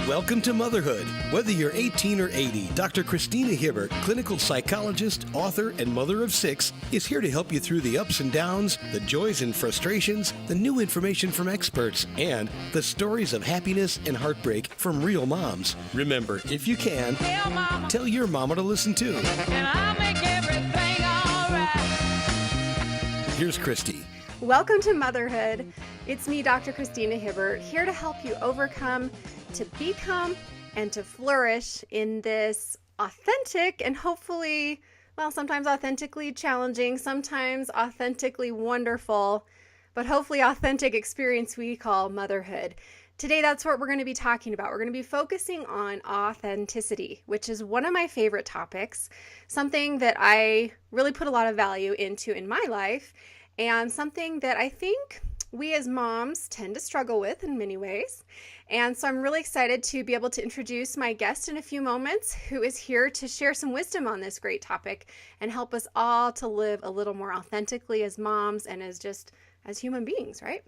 Welcome to Motherhood. Whether you're 18 or 80, Dr. Christina Hibbert, clinical psychologist, author, and mother of 6, is here to help you through the ups and downs, the joys and frustrations, the new information from experts, and the stories of happiness and heartbreak from real moms. Remember, if you can, tell your mama to listen too. And I'll make everything all right. Here's Christie. Welcome to Motherhood. It's me, Dr. Christina Hibbert, here to help you overcome, to become, and to flourish in this authentic and hopefully, well, sometimes authentically challenging, sometimes authentically wonderful, but hopefully authentic experience we call motherhood. Today, that's what we're going to be talking about. We're going to be focusing on authenticity, which is one of my favorite topics, something that I really put a lot of value into in my life, and something that I think we as moms tend to struggle with in many ways. And so I'm really excited to be able to introduce my guest in a few moments, who is here to share some wisdom on this great topic and help us all to live a little more authentically as moms and as human beings, right?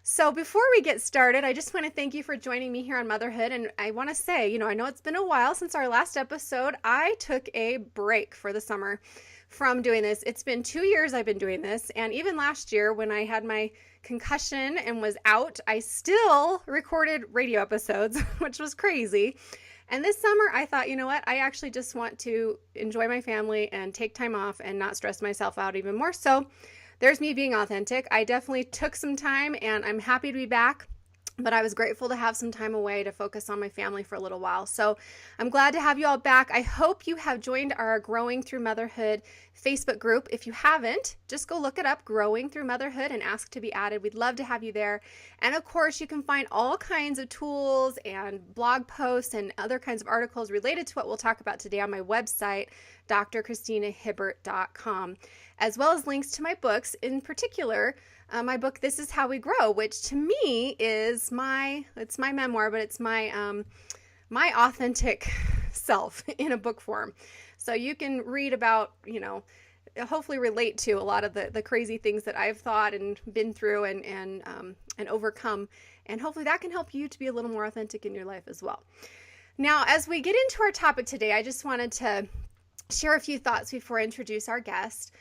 So before we get started, I just want to thank you for joining me here on Motherhood. And I want to say, I know it's been a while since our last episode. I took a break for the summer from doing this. It's been 2 years I've been doing this. And even last year when I had my concussion and was out, I still recorded radio episodes, which was crazy. And this summer I thought, you know what? I actually just want to enjoy my family and take time off and not stress myself out even more. So there's me being authentic. I definitely took some time and I'm happy to be back. But I was grateful to have some time away to focus on my family for a little while. So I'm glad to have you all back. I hope you have joined our Growing Through Motherhood Facebook group. If you haven't, just go look it up, Growing Through Motherhood, and ask to be added. We'd love to have you there. And of course, you can find all kinds of tools and blog posts and other kinds of articles related to what we'll talk about today on my website, drchristinahibbert.com, as well as links to my books, in particular, my book, This Is How We Grow, which to me is it's my memoir, but it's my authentic self in a book form. So you can read about, hopefully relate to a lot of the crazy things that I've thought and been through and overcome. And hopefully that can help you to be a little more authentic in your life as well. Now, as we get into our topic today, I just wanted to share a few thoughts before I introduce our guest.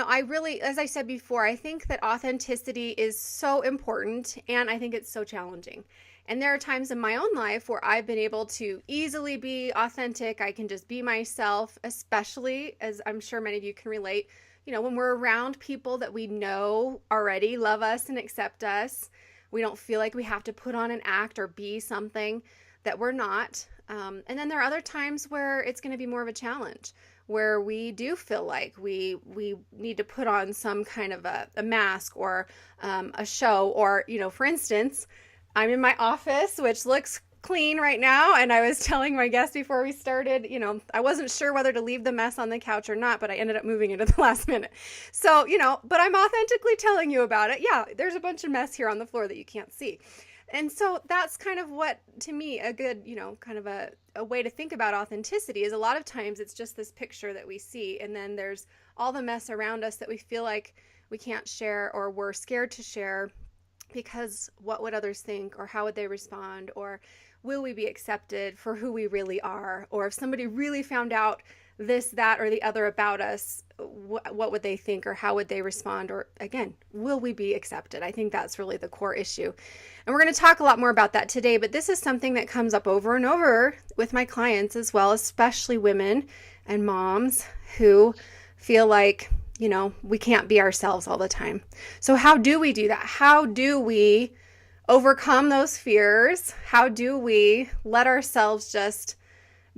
I really, as I said before, I think that authenticity is so important, and I think it's so challenging. And there are times in my own life where I've been able to easily be authentic. I can just be myself, especially, as I'm sure many of you can relate, when we're around people that we know already love us and accept us. We don't feel like we have to put on an act or be something that we're not. And then there are other times where it's going to be more of a challenge, where we do feel like we need to put on some kind of a mask or a show, or, for instance, I'm in my office, which looks clean right now. And I was telling my guest before we started, I wasn't sure whether to leave the mess on the couch or not, but I ended up moving it at the last minute. So, but I'm authentically telling you about it. Yeah, there's a bunch of mess here on the floor that you can't see. And so that's kind of what, to me, a good, kind of a way to think about authenticity is a lot of times it's just this picture that we see. And then there's all the mess around us that we feel like we can't share, or we're scared to share because what would others think, or how would they respond, or will we be accepted for who we really are? Or if somebody really found out this, that, or the other about us, what would they think, or how would they respond? Or again, will we be accepted? I think that's really the core issue. And we're going to talk a lot more about that today, but this is something that comes up over and over with my clients as well, especially women and moms who feel like, we can't be ourselves all the time. So how do we do that? How do we overcome those fears? How do we let ourselves just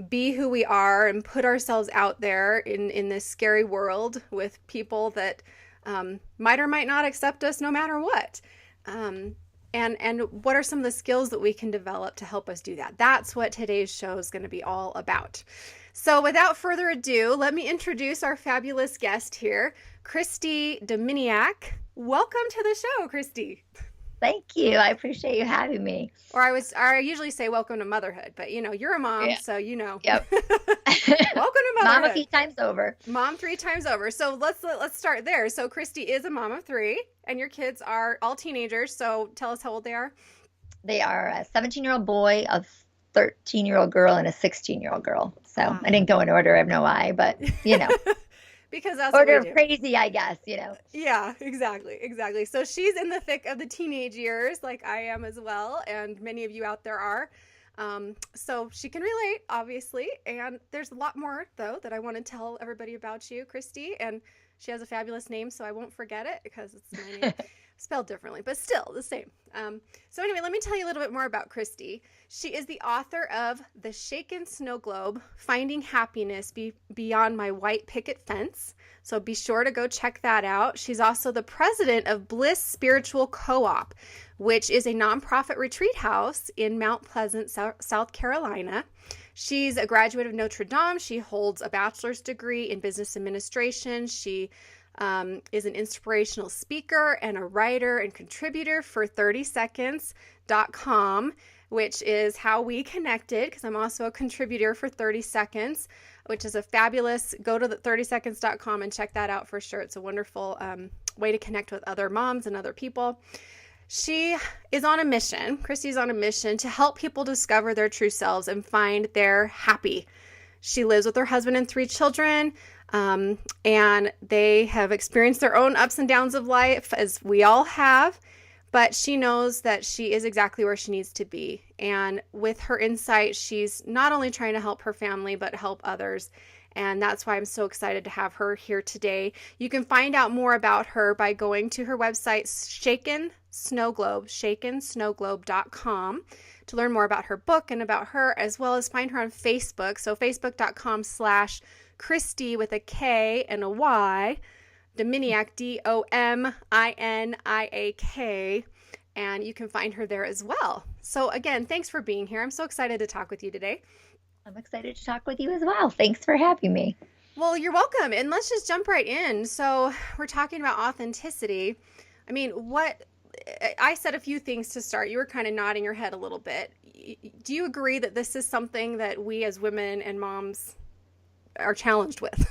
be who we are and put ourselves out there in this scary world with people that might or might not accept us no matter what? And what are some of the skills that we can develop to help us do that? That's what today's show is going to be all about. So without further ado, let me introduce our fabulous guest here, Christie Dominiak. Welcome to the show, Christie. Thank you. I appreciate you having me. Or I usually say welcome to motherhood, but you're a mom, so Yep. Welcome to motherhood. Mom a few times over. Mom 3 times over. So let's start there. So Christie is a mom of 3, and your kids are all teenagers. So tell us how old they are. They are a 17-year-old boy, a 13-year-old girl and a 16-year-old girl. So Wow. I didn't go in order. I have no why, but Because that's order what of we do. crazy, I guess, Yeah, exactly. So she's in the thick of the teenage years, like I am as well, and many of you out there are. So she can relate, obviously. And there's a lot more, though, that I want to tell everybody about you, Christie. And she has a fabulous name, so I won't forget it because it's my name. Spelled differently, but still the same. So anyway, let me tell you a little bit more about Christie. She is the author of The Shaken Snow Globe, Finding Happiness Beyond My White Picket Fence. So be sure to go check that out. She's also the president of Bliss Spiritual Co-op, which is a nonprofit retreat house in Mount Pleasant, South Carolina. She's a graduate of Notre Dame. She holds a bachelor's degree in business administration. She is an inspirational speaker and a writer and contributor for 30seconds.com, which is how we connected, because I'm also a contributor for 30 Seconds, which is a fabulous, go to the 30seconds.com and check that out for sure. It's a wonderful way to connect with other moms and other people. She is on a mission, Christie's on a mission to help people discover their true selves and find their happy. She lives with her husband and 3 children. And they have experienced their own ups and downs of life, as we all have, but she knows that she is exactly where she needs to be. And with her insight, she's not only trying to help her family, but help others. And that's why I'm so excited to have her here today. You can find out more about her by going to her website, Shaken Snow Globe, shakensnowglobe.com, to learn more about her book and about her, as well as find her on Facebook. So facebook.com/Christie with a K and a Y, Dominiak, Dominiak, and you can find her there as well. So again, thanks for being here. I'm so excited to talk with you today. I'm excited to talk with you as well. Thanks for having me. Well, you're welcome. And let's just jump right in. So we're talking about authenticity. I mean, I said a few things to start. You were kind of nodding your head a little bit. Do you agree that this is something that we as women and moms are challenged with?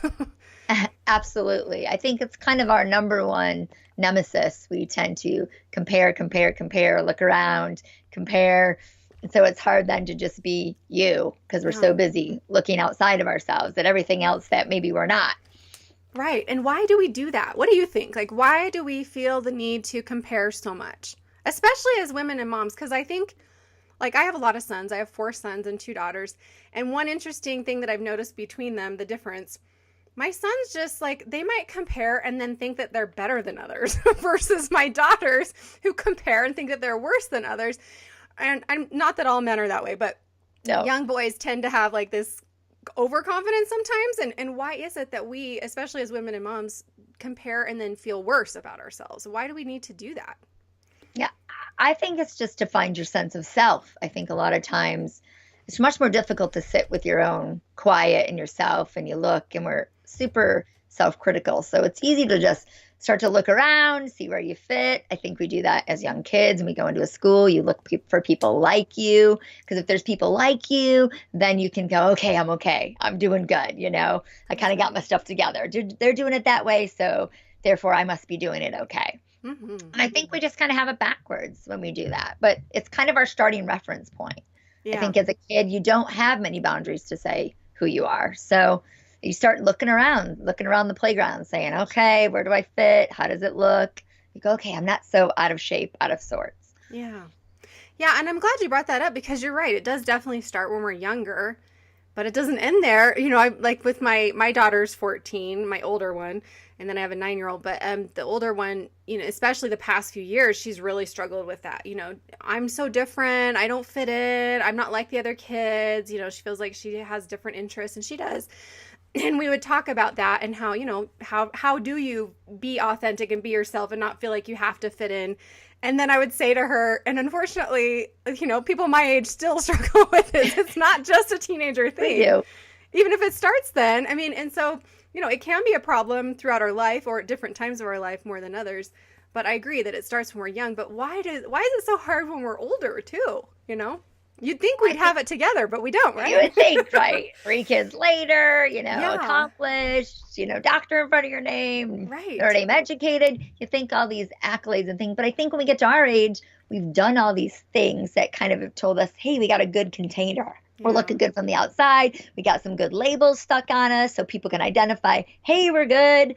Absolutely. I think it's kind of our number one nemesis. We tend to compare, look around, compare. And so it's hard then to just be you, because we're so busy looking outside of ourselves at everything else that maybe we're not. Right. And why do we do that? What do you think? Like, why do we feel the need to compare so much, especially as women and moms? Because I think, like, I have a lot of sons. I have 4 sons and 2 daughters. And one interesting thing that I've noticed between them, the difference, my sons just, like, they might compare and then think that they're better than others versus my daughters who compare and think that they're worse than others. And I'm not that all men are that way, but young boys tend to have like this overconfidence sometimes. And why is it that we, especially as women and moms, compare and then feel worse about ourselves? Why do we need to do that? Yeah, I think it's just to find your sense of self. I think a lot of times it's much more difficult to sit with your own quiet and yourself, and you look, and we're super self-critical. So it's easy to just start to look around, see where you fit. I think we do that as young kids. When we go into a school, you look for people like you, because if there's people like you, then you can go, okay, I'm doing good. I kind of got my stuff together. They're doing it that way, so therefore I must be doing it okay. Mm-hmm. And I think we just kind of have it backwards when we do that, but it's kind of our starting reference point. Yeah. I think as a kid, you don't have many boundaries to say who you are. So you start looking around the playground, saying, okay, where do I fit? How does it look? You go, okay, I'm not so out of shape, out of sorts. Yeah. Yeah. And I'm glad you brought that up, because you're right. It does definitely start when we're younger, but it doesn't end there. I like with my daughter's 14, my older one, and then I have a 9-year-old, but the older one, especially the past few years, she's really struggled with that. I'm so different. I don't fit in. I'm not like the other kids. She feels like she has different interests, and she does. And we would talk about that and how, how do you be authentic and be yourself and not feel like you have to fit in? And then I would say to her, and unfortunately, people my age still struggle with it. It's not just a teenager thing. We do. Even if it starts then. And so, it can be a problem throughout our life or at different times of our life more than others. But I agree that it starts when we're young. But why is it so hard when we're older too? You'd think we'd have it together, but we don't, right? You would think, right? 3 kids later, Yeah. accomplished, doctor in front of your name, Right. Notre Dame educated. You think all these accolades and things. But I think when we get to our age, we've done all these things that kind of have told us, hey, we got a good container. We're Yeah. looking good from the outside. We got some good labels stuck on us so people can identify, hey, we're good.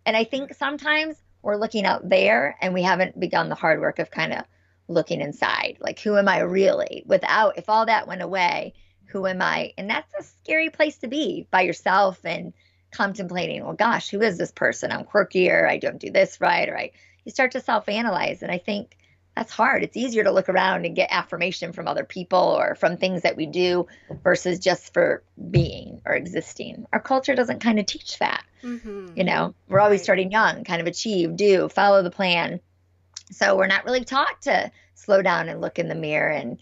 And I think sometimes we're looking out there and we haven't begun the hard work of kind of looking inside. Like, who am I really? If all that went away, who am I? And that's a scary place to be by yourself and contemplating, well, gosh, who is this person? I'm quirky, or I don't do this right, or you start to self-analyze. And I think that's hard. It's easier to look around and get affirmation from other people or from things that we do versus just for being or existing. Our culture doesn't kind of teach that. We're always starting young, kind of achieve, do, follow the plan. So we're not really taught to slow down and look in the mirror and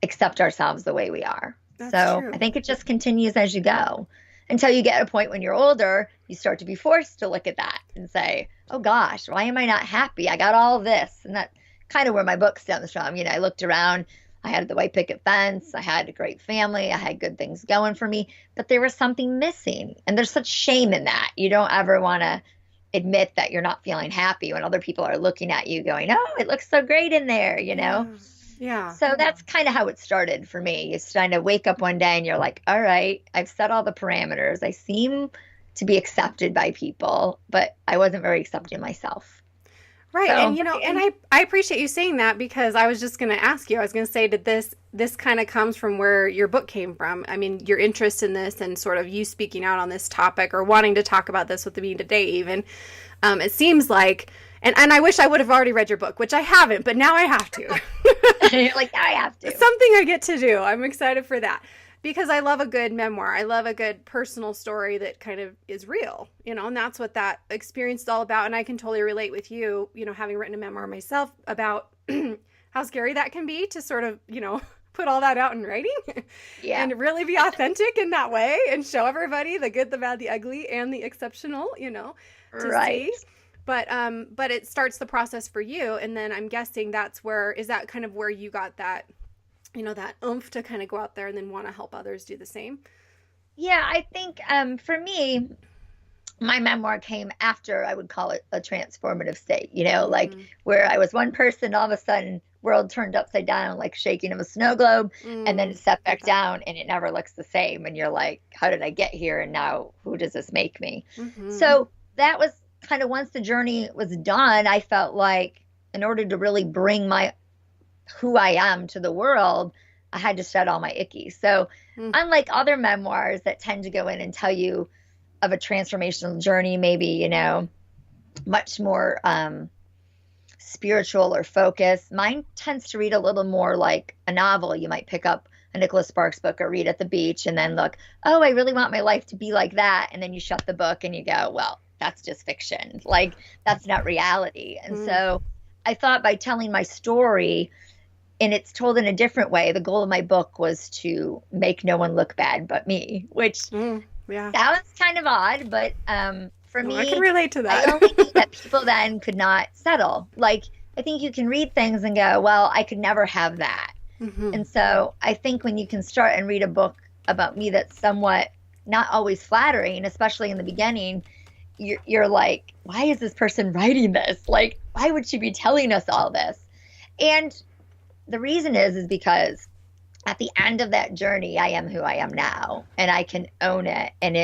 accept ourselves the way we are. That's true. I think it just continues as you go until you get a point when you're older, you start to be forced to look at that and say, oh gosh, why am I not happy? I got all this. And that's kind of where my book stems from. I looked around, I had the white picket fence, I had a great family, I had good things going for me, but there was something missing. And there's such shame in that. You don't ever want to admit that you're not feeling happy when other people are looking at you going, oh, it looks so great in there, Yeah. So that's kind of how it started for me. You kind of wake up one day and you're like, all right, I've set all the parameters. I seem to be accepted by people, but I wasn't very accepting myself. Right. So, And I appreciate you saying that, because I was just going to ask you, I was going to say, did this kind of comes from where your book came from? I mean, your interest in this and sort of you speaking out on this topic or wanting to talk about this with me today, even, it seems like, and I wish I would have already read your book, which I haven't, but now I have to. like, now I have to. It's something I get to do. I'm excited for that. Because I love a good memoir. I love a good personal story that kind of is real, and that's what that experience is all about. And I can totally relate with you, having written a memoir myself about how scary that can be to sort of, put all that out in writing and really be authentic in that way and show everybody the good, the bad, the ugly, and the exceptional, to see. But it starts the process for you. And then I'm guessing is that kind of where you got that, that oomph to kind of go out there and then want to help others do the same? Yeah, I think for me, my memoir came after, I would call it a transformative state, like where I was one person, all of a sudden world turned upside down, like shaking of a snow globe, and then it set back down and it never looks the same. And you're like, how did I get here? And now who does this make me? So that was kind of, once the journey was done, I felt like in order to really bring who I am to the world, I had to shed all my icky. So unlike other memoirs that tend to go in and tell you of a transformational journey, maybe, much more spiritual or focused, mine tends to read a little more like a novel. You might pick up a Nicholas Sparks book or read at the beach and then look, oh, I really want my life to be like that. And then you shut the book and you go, well, that's just fiction. Like, that's not reality. And so I thought by telling my story, and it's told in a different way, the goal of my book was to make no one look bad but me, which sounds kind of odd, but for me, I can relate to that. I only think that people then could not settle. Like, I think you can read things and go, well, I could never have that. And so I think when you can start and read a book about me that's somewhat not always flattering, especially in the beginning, you're like, why is this person writing this? Like, why would she be telling us all this? And the reason is because at the end of that journey, I am who I am now, and I can own it. And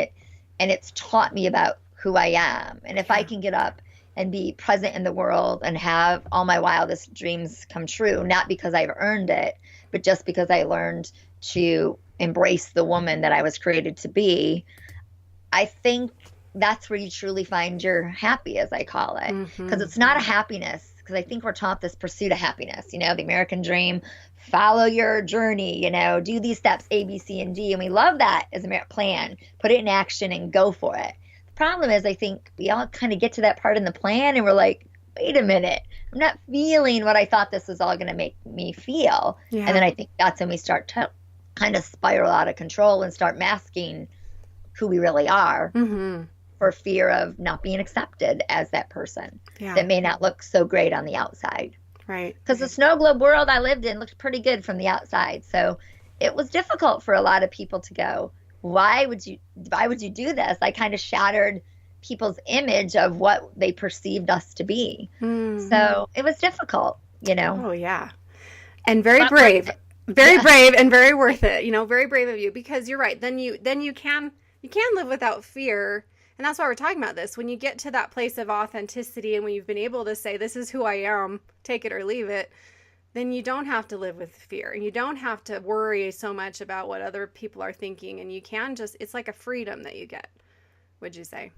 it's taught me about who I am. And if I can get up and be present in the world and have all my wildest dreams come true, not because I've earned it, but just because I learned to embrace the woman that I was created to be, I think that's where you truly find your happy, as I call it. Because it's not a happiness, because I think we're taught this pursuit of happiness, the American dream, follow your journey, do these steps, A, B, C, and D. And we love that as a plan, put it in action and go for it. The problem is, I think we all kind of get to that part in the plan and we're like, wait a minute, I'm not feeling what I thought this was all going to make me feel. And then I think that's when we start to kind of spiral out of control and start masking who we really are. For fear of not being accepted as that person that may not look so great on the outside. Right. Because the snow globe world I lived in looked pretty good from the outside. So it was difficult for a lot of people to go, why would you do this? I kind of shattered people's image of what they perceived us to be. So it was difficult, Oh, yeah. And very But brave. worth it. Very Yeah. brave and very worth it. Very brave of you, because you're right. Then you can live without fear. And that's why we're talking about this. When you get to that place of authenticity and when you've been able to say, this is who I am, take it or leave it, then you don't have to live with fear and you don't have to worry so much about what other people are thinking. And you can just, it's like a freedom that you get, would you say?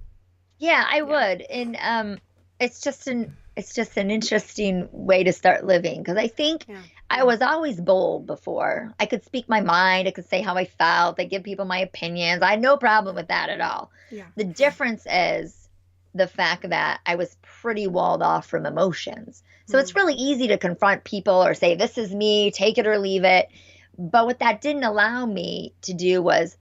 Yeah, I would. And it's just an interesting way to start living, because I think Yeah. I was always bold before. I could speak my mind, I could say how I felt, I give people my opinions. I had no problem with that at all. Yeah. The difference is the fact that I was pretty walled off from emotions. So it's really easy to confront people or say, this is me, take it or leave it. But what that didn't allow me to do was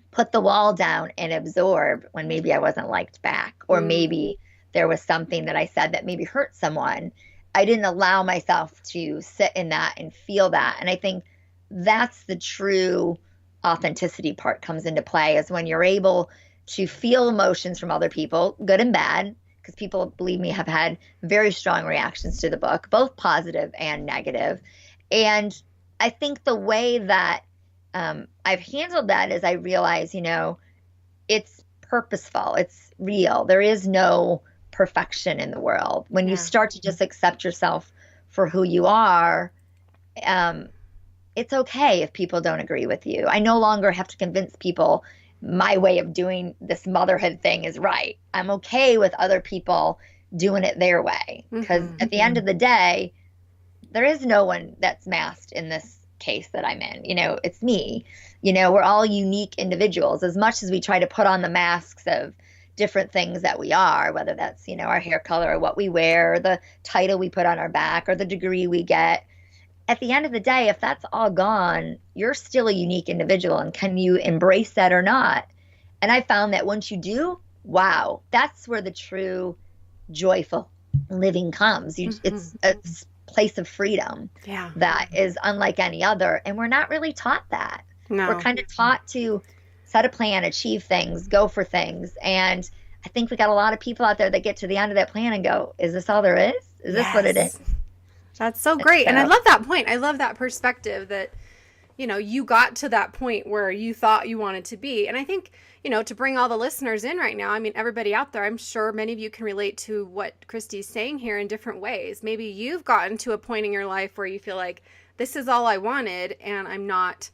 put the wall down and absorb when maybe I wasn't liked back, or maybe there was something that I said that maybe hurt someone. I didn't allow myself to sit in that and feel that. And I think that's the true authenticity part comes into play, is when you're able to feel emotions from other people, good and bad, because people, believe me, have had very strong reactions to the book, both positive and negative. And I think the way that I've handled that is I realize, it's purposeful, it's real. There is no perfection in the world. When you start to just accept yourself for who you are, it's okay if people don't agree with you. I no longer have to convince people my way of doing this motherhood thing is right. I'm okay with other people doing it their way, because at the end of the day, there is no one that's masked in this case that I'm in. It's me. We're all unique individuals. As much as we try to put on the masks of different things that we are, whether that's, our hair color or what we wear, or the title we put on our back, or the degree we get, at the end of the day, if that's all gone, you're still a unique individual. And can you embrace that or not? And I found that once you do, wow, that's where the true joyful living comes. It's a place of freedom that is unlike any other. And we're not really taught that. No. We're kind of taught to set a plan, achieve things, go for things. And I think we got a lot of people out there that get to the end of that plan and go, is this all there is? Is this what it is? That's so great. And I love that point. I love that perspective that, you got to that point where you thought you wanted to be. And I think, to bring all the listeners in right now, I mean, everybody out there, I'm sure many of you can relate to what Christie's saying here in different ways. Maybe you've gotten to a point in your life where you feel like this is all I wanted and I'm not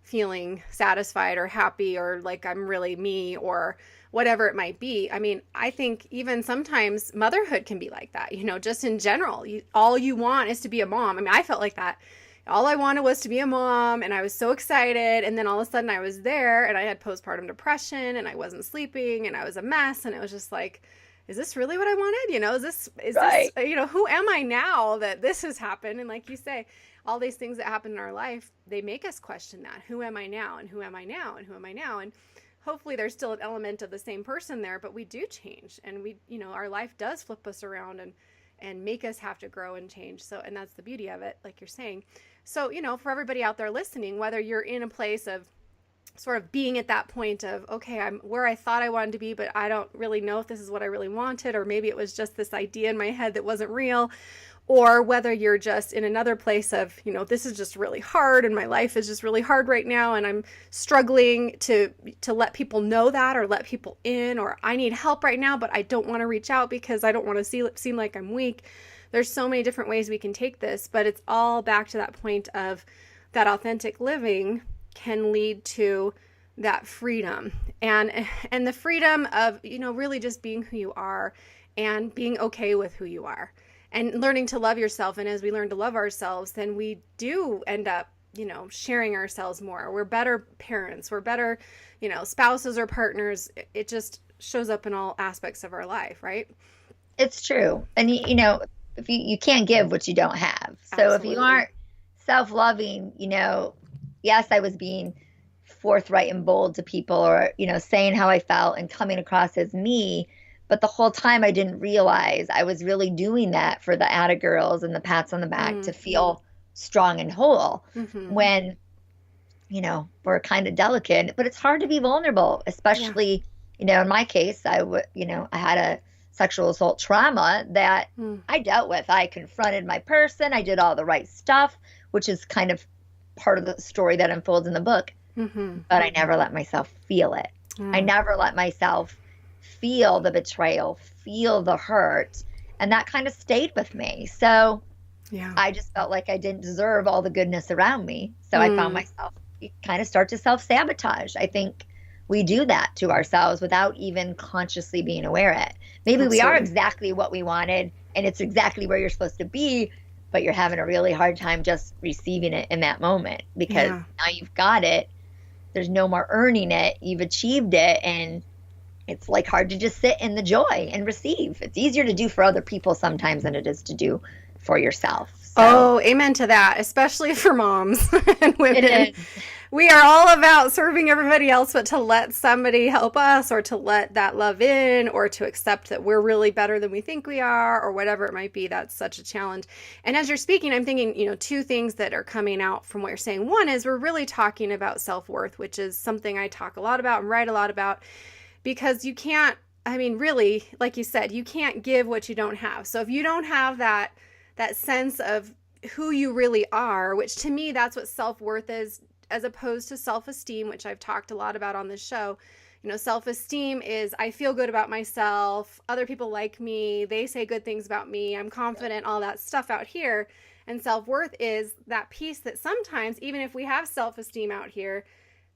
feeling satisfied or happy, or like I'm really me, or whatever it might be. I mean, I think even sometimes motherhood can be like that, just in general. All you want is to be a mom. I mean, I felt like that. All I wanted was to be a mom, and I was so excited. And then all of a sudden I was there and I had postpartum depression and I wasn't sleeping and I was a mess. And it was just like, is this really what I wanted? Is this, who am I now that this has happened? And like you say, all these things that happen in our life, they make us question that. Who am I now? And who am I now? And who am I now? And hopefully there's still an element of the same person there, but we do change, and we, our life does flip us around and make us have to grow and change. So, and that's the beauty of it, like you're saying. So, for everybody out there listening, whether you're in a place of sort of being at that point of, okay, I'm where I thought I wanted to be, but I don't really know if this is what I really wanted, or maybe it was just this idea in my head that wasn't real, or whether you're just in another place of, this is just really hard and my life is just really hard right now and I'm struggling to let people know that, or let people in, or I need help right now, but I don't want to reach out because I don't want to seem like I'm weak. There's so many different ways we can take this, but it's all back to that point of that authentic living can lead to that freedom and the freedom of, really just being who you are and being okay with who you are. And learning to love yourself. And as we learn to love ourselves, then we do end up, sharing ourselves more. We're better parents. We're better, spouses or partners. It just shows up in all aspects of our life, right? It's true. And, if you can't give what you don't have. So Absolutely. If you aren't self-loving, yes, I was being forthright and bold to people, or, saying how I felt and coming across as me. But the whole time I didn't realize I was really doing that for the atta girls and the pats on the back to feel strong and whole when, we're kind of delicate. But it's hard to be vulnerable, especially, in my case, I had a sexual assault trauma that I dealt with. I confronted my person. I did all the right stuff, which is kind of part of the story that unfolds in the book. But I never let myself feel it. I never let myself feel the betrayal, feel the hurt. And that kind of stayed with me. So I just felt like I didn't deserve all the goodness around me. So I found myself, you kind of start to self-sabotage. I think we do that to ourselves without even consciously being aware of it. Maybe we are exactly what we wanted and it's exactly where you're supposed to be, but you're having a really hard time just receiving it in that moment because now you've got it. There's no more earning it. You've achieved it. And it's like hard to just sit in the joy and receive. It's easier to do for other people sometimes than it is to do for yourself. So, oh, amen to that, especially for moms and women. It is. We are all about serving everybody else, but to let somebody help us or to let that love in or to accept that we're really better than we think we are or whatever it might be, that's such a challenge. And as you're speaking, I'm thinking, two things that are coming out from what you're saying. One is we're really talking about self-worth, which is something I talk a lot about and write a lot about. Because you can't, really, like you said, you can't give what you don't have. So if you don't have that sense of who you really are, which to me, that's what self-worth is, as opposed to self-esteem, which I've talked a lot about on this show. Self-esteem is I feel good about myself. Other people like me. They say good things about me. I'm confident, all that stuff out here. And self-worth is that piece that sometimes, even if we have self-esteem out here,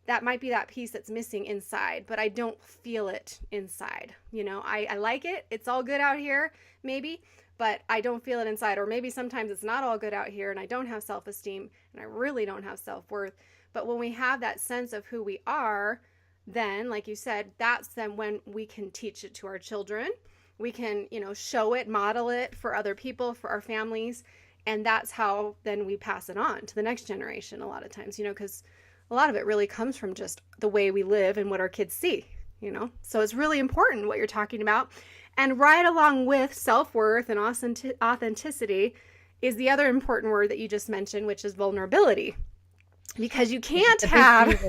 that might be that piece that's missing inside, but I don't feel it inside. I like it. It's all good out here, maybe, but I don't feel it inside. Or maybe sometimes it's not all good out here and I don't have self-esteem and I really don't have self-worth. But when we have that sense of who we are, then, like you said, that's then when we can teach it to our children. We can, show it, model it for other people, for our families. And that's how then we pass it on to the next generation a lot of times, because a lot of it really comes from just the way we live and what our kids see, So it's really important what you're talking about. And right along with self-worth and authenticity is the other important word that you just mentioned, which is vulnerability. Because you can't have,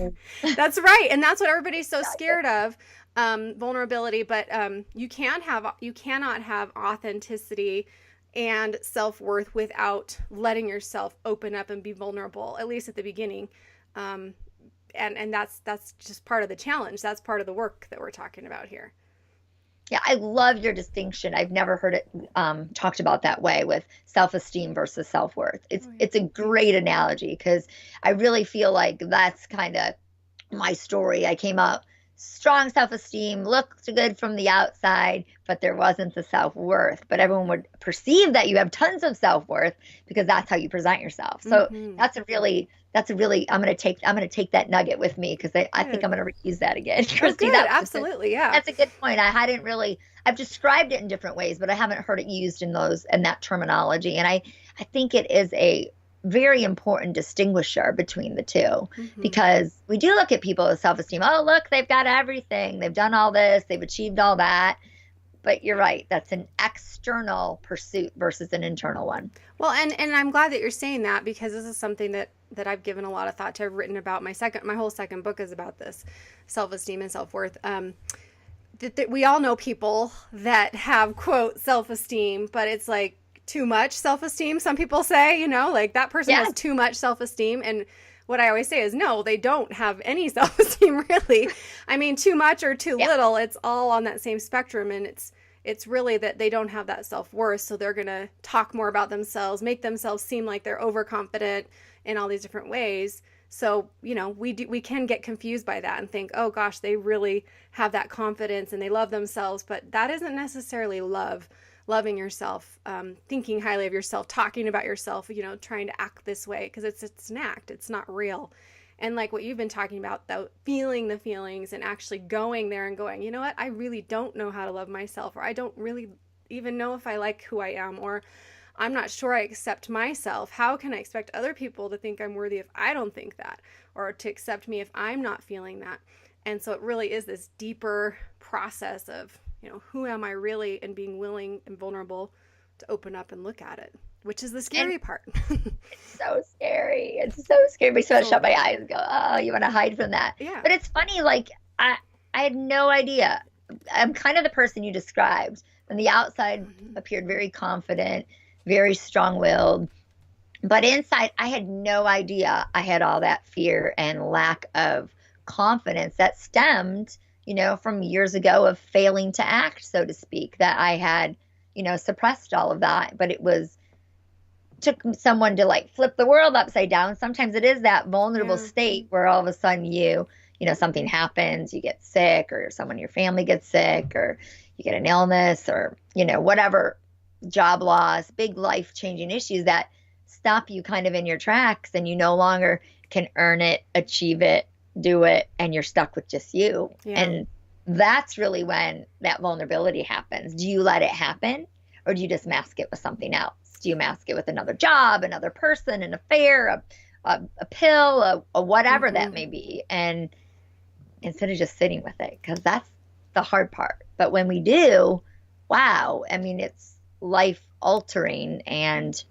that's right. And that's what everybody's so scared of, vulnerability. But you cannot have authenticity and self-worth without letting yourself open up and be vulnerable, at least at the beginning. And that's just part of the challenge. That's part of the work that we're talking about here. Yeah, I love your distinction. I've never heard it talked about that way with self-esteem versus self-worth. It's a great analogy because I really feel like that's kind of my story. I came up strong self-esteem, looked good from the outside, but there wasn't the self-worth. But everyone would perceive that you have tons of self-worth because that's how you present yourself. So that's a really I'm gonna take that nugget with me because I think I'm gonna reuse that again. Christie, Absolutely, yeah. That's a good point. I've described it in different ways, but I haven't heard it used in that terminology. And I think it is a very important distinguisher between the two because we do look at people with self-esteem. Oh, look, they've got everything. They've done all this. They've achieved all that. But you're right. That's an external pursuit versus an internal one. Well, and I'm glad that you're saying that because this is something that I've given a lot of thought to. I've written about my whole second book is about this self-esteem and self-worth. We all know people that have, quote, self-esteem, but it's like too much self-esteem. Some people say, like that person has too much self-esteem. And what I always say is, no, they don't have any self-esteem, really. I mean, too much or too little, it's all on that same spectrum. And it's really that they don't have that self-worth. So they're going to talk more about themselves, make themselves seem like they're overconfident in all these different ways. So, we can get confused by that and think, oh gosh, they really have that confidence and they love themselves. But that isn't necessarily loving yourself, thinking highly of yourself, talking about yourself, trying to act this way because it's an act. It's not real. And like what you've been talking about, though, feeling the feelings and actually going there and going, you know what, I really don't know how to love myself, or I don't really even know if I like who I am, or I'm not sure I accept myself. How can I expect other people to think I'm worthy if I don't think that, or to accept me if I'm not feeling that? And so it really is this deeper process of, who am I really, and being willing and vulnerable to open up and look at it, which is the scary part. It's so scary. It's so scary. But I shut my eyes and go, oh, you want to hide from that. Yeah. But it's funny, like, I had no idea. I'm kind of the person you described. On the outside, appeared very confident, very strong-willed. But inside, I had no idea I had all that fear and lack of confidence that stemmed, from years ago of failing to act, so to speak, that I had, suppressed all of that. But took someone to like flip the world upside down. Sometimes it is that vulnerable state where all of a sudden something happens, you get sick, or someone in your family gets sick, or you get an illness, or, whatever, job loss, big life-changing issues that stop you kind of in your tracks, and you no longer can earn it, achieve it, do it, and you're stuck with just you. Yeah. And that's really when that vulnerability happens. Do you let it happen, or do you just mask it with something else? Do you mask it with another job, another person, an affair, a pill, a whatever that may be, and instead of just sitting with it? Because that's the hard part. But when we do, wow, I mean, it's life altering, and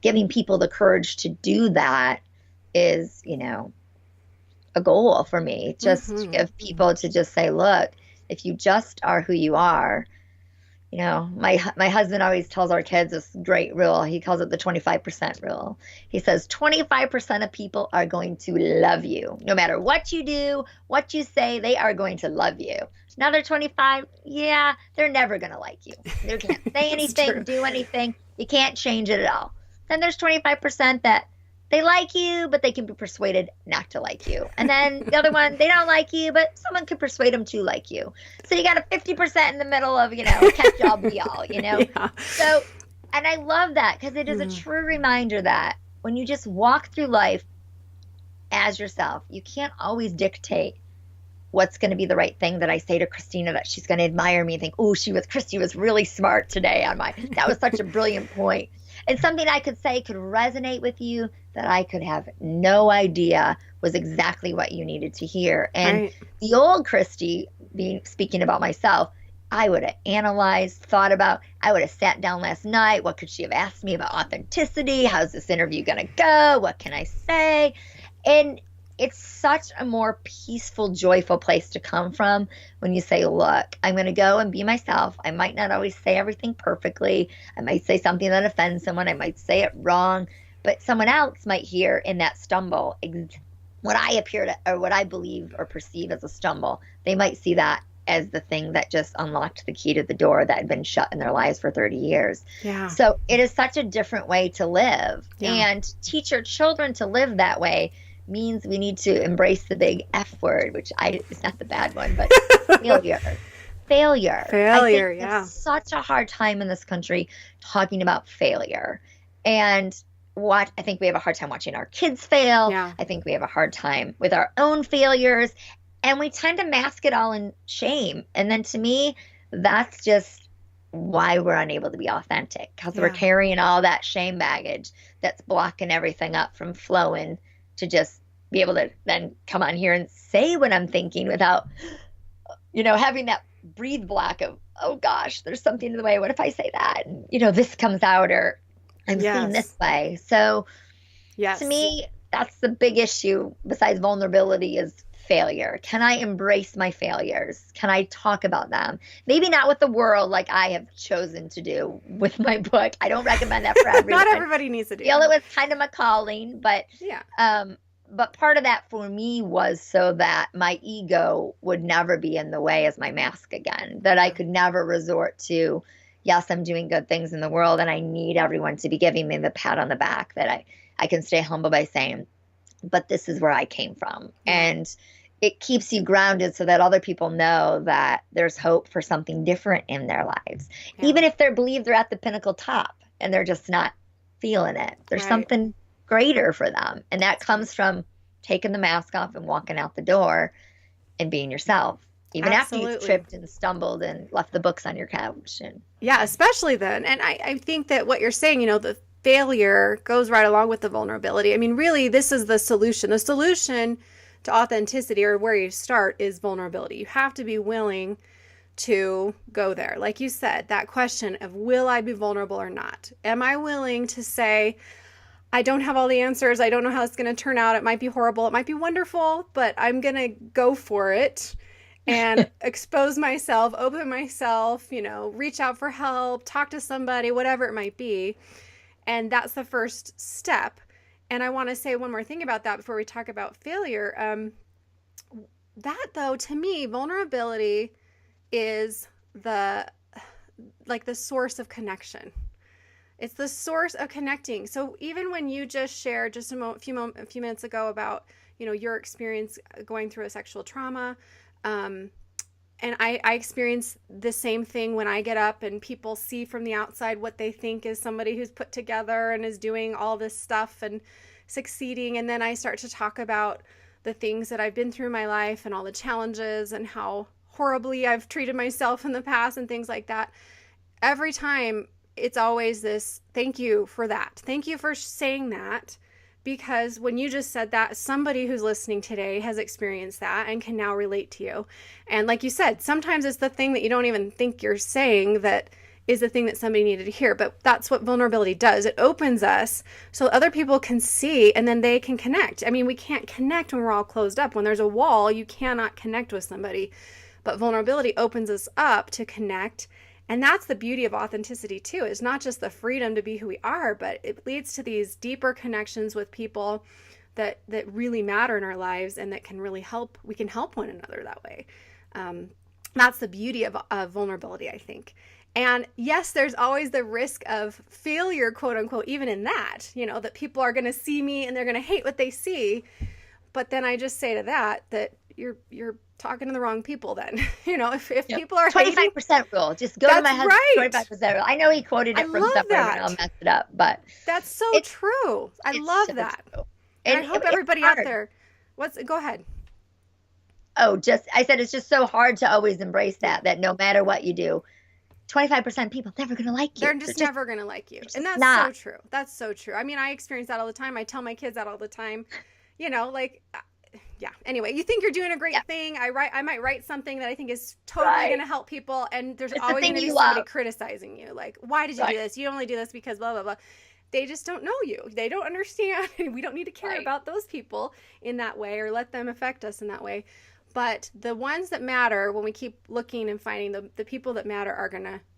giving people the courage to do that is, a goal for me. Just to give people to just say, look, if you just are who you are, my husband always tells our kids this great rule. He calls it the 25% rule. He says 25% of people are going to love you. No matter what you do, what you say, they are going to love you. Another 25, yeah, they're never going to like you. They can't say anything, do anything. You can't change it at all. Then there's 25% that they like you, but they can be persuaded not to like you. And then the other one, they don't like you, but someone can persuade them to like you. So you got a 50% in the middle of, catch all be all, Yeah. So, and I love that, because it is a true reminder that when you just walk through life as yourself, you can't always dictate what's going to be the right thing that I say to Christina that she's going to admire me and think, oh, Christy was really smart today that was such a brilliant point. And something I could say could resonate with you that I could have no idea was exactly what you needed to hear. And the old Christy, speaking about myself, I would have analyzed, thought about, I would have sat down last night. What could she have asked me about authenticity? How's this interview going to go? What can I say? And it's such a more peaceful, joyful place to come from when you say, look, I'm going to go and be myself. I might not always say everything perfectly. I might say something that offends someone. I might say it wrong, but someone else might hear in that stumble what I appear to, or what I believe or perceive as a stumble. They might see that as the thing that just unlocked the key to the door that had been shut in their lives for 30 years. Yeah. So it is such a different way to live, and teach your children to live that way means we need to embrace the big F word, which it's not the bad one, but failure. Failure. Failure, I think it's such a hard time in this country talking about failure. And I think we have a hard time watching our kids fail. Yeah. I think we have a hard time with our own failures. And we tend to mask it all in shame. And then to me, that's just why we're unable to be authentic, because we're carrying all that shame baggage that's blocking everything up from flowing to just be able to then come on here and say what I'm thinking without, having that breathe block of, oh gosh, there's something in the way. What if I say that? And, this comes out, or I'm seen this way. So to me, that's the big issue besides vulnerability is failure. Can I embrace my failures? Can I talk about them? Maybe not with the world like I have chosen to do with my book. I don't recommend that for everyone. Not everybody needs to do. I feel it was kind of my calling, but but part of that for me was so that my ego would never be in the way as my mask again, that I could never resort to, yes, I'm doing good things in the world and I need everyone to be giving me the pat on the back, that I can stay humble by saying, but this is where I came from. And it keeps you grounded so that other people know that there's hope for something different in their lives. Even if they believe they're at the pinnacle top and they're just not feeling it. There's something greater for them. And that comes from taking the mask off and walking out the door and being yourself. Even after you've tripped and stumbled and left the books on your couch. And especially then. And I think that what you're saying, the failure goes right along with the vulnerability. I mean, really, this is the solution. The solution to authenticity, or where you start, is vulnerability. You have to be willing to go there. Like you said, that question of will I be vulnerable or not? Am I willing to say, I don't have all the answers. I don't know how it's going to turn out. It might be horrible. It might be wonderful, but I'm going to go for it and expose myself, open myself, reach out for help, talk to somebody, whatever it might be. And that's the first step. And I want to say one more thing about that before we talk about failure. That though, to me, vulnerability is the source of connection. It's the source of connecting. So even when you just shared just a few minutes ago about, your experience going through a sexual trauma, and I experience the same thing when I get up and people see from the outside what they think is somebody who's put together and is doing all this stuff and succeeding. And then I start to talk about the things that I've been through in my life and all the challenges and how horribly I've treated myself in the past and things like that. Every time it's always this, thank you for that. Thank you for saying that, because when you just said that, somebody who's listening today has experienced that and can now relate to you. And like you said, sometimes it's the thing that you don't even think you're saying that is the thing that somebody needed to hear. But that's what vulnerability does. It opens us so other people can see and then they can connect. I mean, we can't connect when we're all closed up. When there's a wall, you cannot connect with somebody. But vulnerability opens us up to connect. And that's the beauty of authenticity too. It's not just the freedom to be who we are, but it leads to these deeper connections with people that really matter in our lives and that can really help. We can help one another that way. That's the beauty of vulnerability, I think. And yes, there's always the risk of failure, quote unquote, even in that, that people are going to see me and they're going to hate what they see. But then I just say to that you're talking to the wrong people then. If people are 25% rule. Just go to my husband. Right. 25% rule. I know he quoted it from somewhere and I'll mess it up, but that's so true. I love that. True. And I hope everybody out there go ahead. Oh, I said it's just so hard to always embrace that no matter what you do, 25% people never going to like you. They're just never going to like you. And that's so true. That's so true. I mean, I experience that all the time. I tell my kids that all the time, yeah. Anyway, you think you're doing a great thing. I might write something that I think is totally going to help people. And there's always going to be somebody criticizing you. Like, why did you do this? You only do this because blah, blah, blah. They just don't know you. They don't understand. And we don't need to care about those people in that way or let them affect us in that way. But the ones that matter, when we keep looking and finding the people that matter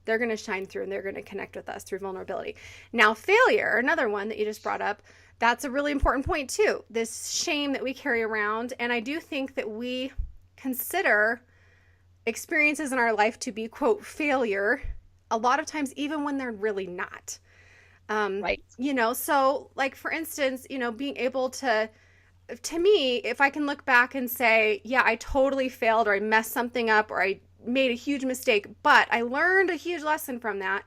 they're going to shine through and they're going to connect with us through vulnerability. Now, failure, another one that you just brought up, that's a really important point too. This shame that we carry around. And I do think that we consider experiences in our life to be, quote, failure, a lot of times, even when they're really not. Right. So like, for instance, being able to me, if I can look back and say, yeah, I totally failed or I messed something up or I made a huge mistake, but I learned a huge lesson from that,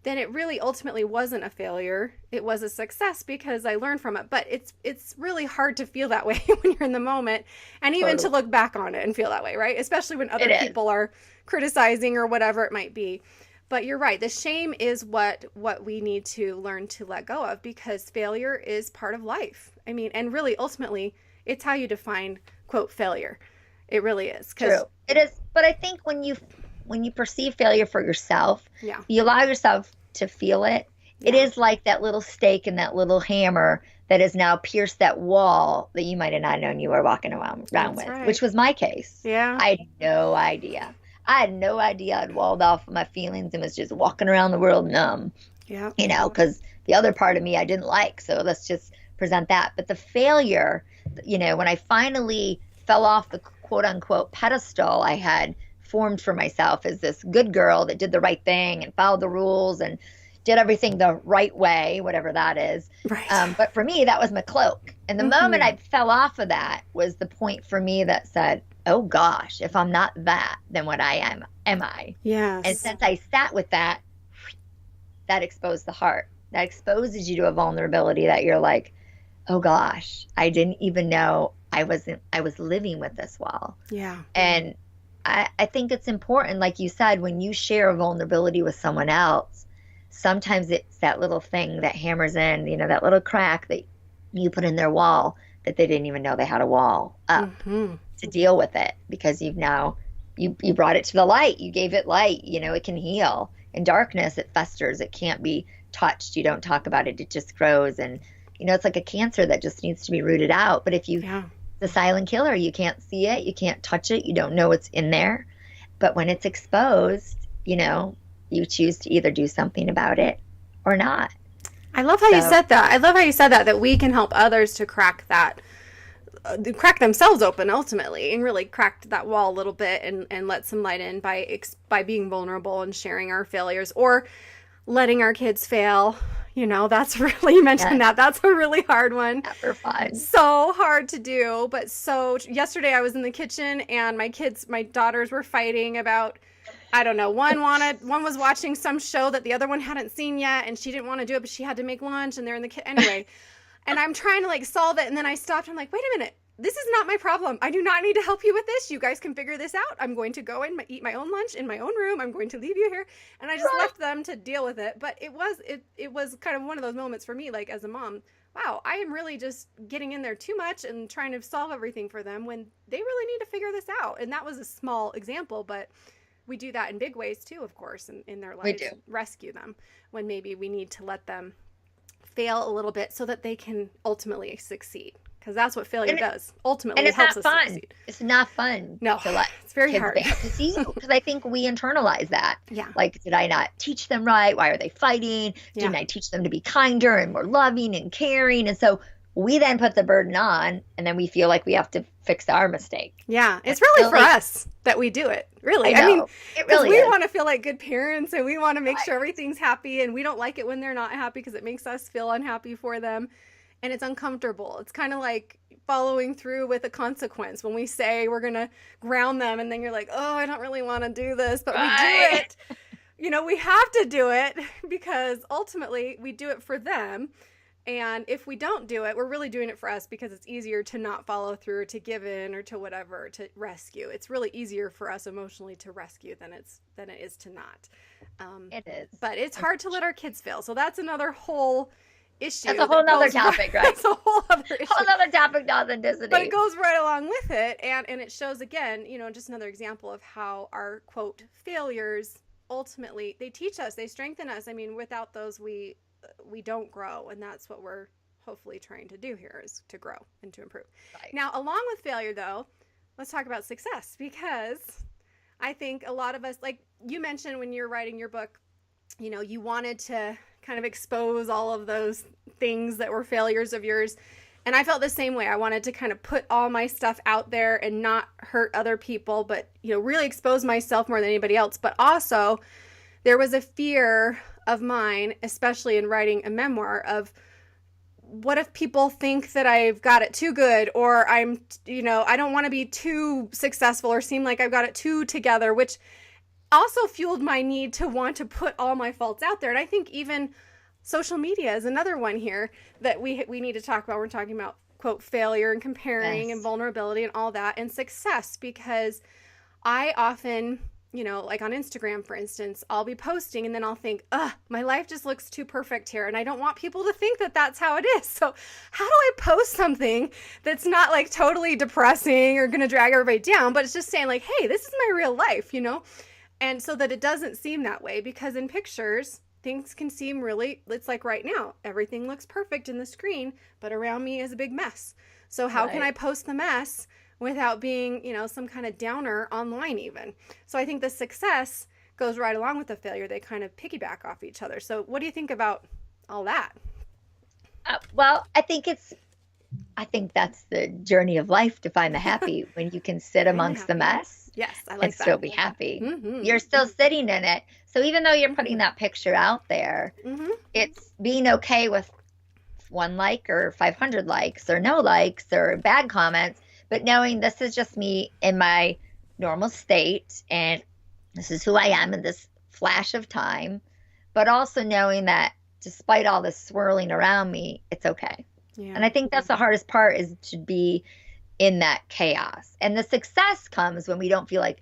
then it really ultimately wasn't a failure. It was a success because I learned from it. But it's really hard to feel that way when you're in the moment and even to look back on it and feel that way, right? Especially when other people are criticizing or whatever it might be. But you're right. The shame is what we need to learn to let go of, because failure is part of life. I mean, and really, ultimately, it's how you define, quote, failure. It really is. True. It is. But I think when you perceive failure for yourself, you allow yourself to feel it. It is like that little stake and that little hammer that has now pierced that wall that you might have not known you were walking around with, which was my case. Yeah. I had no idea. I'd walled off my feelings and was just walking around the world numb. Yeah. Because the other part of me I didn't like. So let's just present that. But the failure, when I finally fell off the quote unquote pedestal I had formed for myself as this good girl that did the right thing and followed the rules and did everything the right way, whatever that is. Right. But for me, that was my cloak. And the moment I fell off of that was the point for me that said, oh gosh, if I'm not that, then what am I? Yes. And since I sat with that exposed the heart. That exposes you to a vulnerability that you're like, oh gosh, I didn't even know I was living with this wall. Yeah. And I think it's important, like you said, when you share a vulnerability with someone else, sometimes it's that little thing that hammers in, that little crack that you put in their wall that they didn't even know they had a wall up to deal with it, because you've now you brought it to the light. You gave it light. It can heal. In darkness, it festers. It can't be touched. You don't talk about it. It just grows. And, it's like a cancer that just needs to be rooted out. But if the silent killer, you can't see it. You can't touch it. You don't know what's in there. But when it's exposed, you choose to either do something about it or not. I love how you said that. I love how you said that we can help others to crack themselves open ultimately, and really crack that wall a little bit and let some light in by being vulnerable and sharing our failures, or letting our kids fail. That's really, you mentioned that's a really hard one. Never fun. So hard to do, but yesterday I was in the kitchen and my daughters were fighting about, I don't know, one was watching some show that the other one hadn't seen yet, and she didn't want to do it, but she had to make lunch, and they're in the kitchen anyway. And I'm trying to solve it, and then I stopped. I'm like, wait a minute. This is not my problem. I do not need to help you with this. You guys can figure this out. I'm going to go and eat my own lunch in my own room. I'm going to leave you here. And I just left them to deal with it. But it was kind of one of those moments for me, as a mom. Wow, I am really just getting in there too much and trying to solve everything for them when they really need to figure this out. And that was a small example, but we do that in big ways too, of course, in their lives. We do. Rescue them when maybe we need to let them fail a little bit so that they can ultimately succeed. Because that's what failure does. Ultimately, it helps us succeed. It's not fun. No, to let it's very hard. Because I think we internalize that. Yeah. Did I not teach them right? Why are they fighting? Didn't I teach them to be kinder and more loving and caring? And so we then put the burden on, and then we feel like we have to fix our mistake. Yeah, it's really for us that we do it. Really, I mean, it really we want to feel like good parents, and we want to make sure everything's happy, and we don't like it when they're not happy because it makes us feel unhappy for them. And it's uncomfortable. It's kind of like following through with a consequence when we say we're going to ground them, and then you're like, oh, I don't really want to do this, but we do it. We have to do it because ultimately we do it for them. And if we don't do it, we're really doing it for us because it's easier to not follow through or to give in or to whatever, to rescue. It's really easier for us emotionally to rescue than it is to not. It is. But it's hard to let our kids fail. So that's another whole issue. That's a whole nother topic, right? That's a whole other issue. Whole other topic, authenticity. But it goes right along with it, and it shows again, just another example of how our quote failures ultimately they teach us, they strengthen us. I mean, without those we don't grow, and that's what we're hopefully trying to do here, is to grow and to improve. Right. Now, along with failure, though, let's talk about success, because I think a lot of us, like you mentioned when you're writing your book, you wanted to kind of expose all of those things that were failures of yours. And I felt the same way. I wanted to kind of put all my stuff out there and not hurt other people, but, really expose myself more than anybody else. But also there was a fear of mine, especially in writing a memoir, of what if people think that I've got it too good, or I don't want to be too successful or seem like I've got it too together, which also fueled my need to want to put all my faults out there. And I think even social media is another one here that we need to talk about. We're talking about, quote, failure and comparing and vulnerability and all that, and success, because I often, like on Instagram, for instance, I'll be posting and then I'll think, my life just looks too perfect here, and I don't want people to think that that's how it is. So how do I post something that's not like totally depressing or going to drag everybody down, but it's just saying like, hey, this is my real life, And so that it doesn't seem that way, because in pictures, things can seem really, it's like right now, everything looks perfect in the screen, but around me is a big mess. So how can I post the mess without being, some kind of downer online even? So I think the success goes right along with the failure. They kind of piggyback off each other. So what do you think about all that? Well, I think that's the journey of life, to find the happy when you can sit amongst the mess. Yes, I like and that. still be happy. Mm-hmm. You're still sitting in it. So even though you're putting that picture out there, it's being okay with 1 like or 500 likes or no likes or bad comments, but knowing this is just me in my normal state, and this is who I am in this flash of time, but also knowing that despite all this swirling around me, it's okay. Yeah. And I think that's the hardest part, is to be in that chaos. And the success comes when we don't feel like,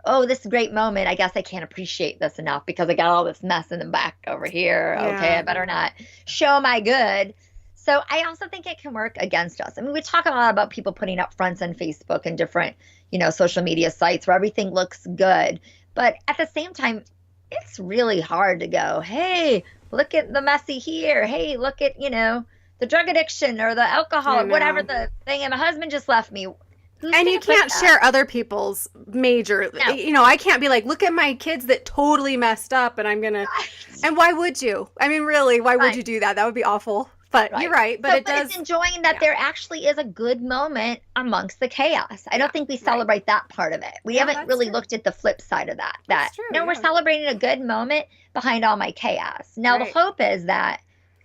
oh, this great moment, I guess I can't appreciate this enough because I got all this mess in the back over here. Yeah. Okay, I better not show my good. So I also think it can work against us. I mean, we talk a lot about people putting up fronts on Facebook and different, social media sites where everything looks good. But at the same time, it's really hard to go, hey, look at the messy here. Hey, look at, the drug addiction or the alcohol or whatever the thing. And my husband just left me. And you can't share other people's major, I can't be like, look at my kids that totally messed up and I'm going to, and why would you? I mean, really, why would you do that? That would be awful. But you're right. But it's enjoying that there actually is a good moment amongst the chaos. I don't think we celebrate that part of it. We haven't really looked at the flip side of that. That's true. No, we're celebrating a good moment behind all my chaos. Now, the hope is that,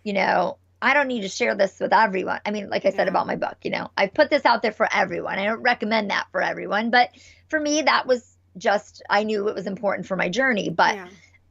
I don't need to share this with everyone. I mean, like I said about my book, I put this out there for everyone. I don't recommend that for everyone. But for me, that was just, I knew it was important for my journey. But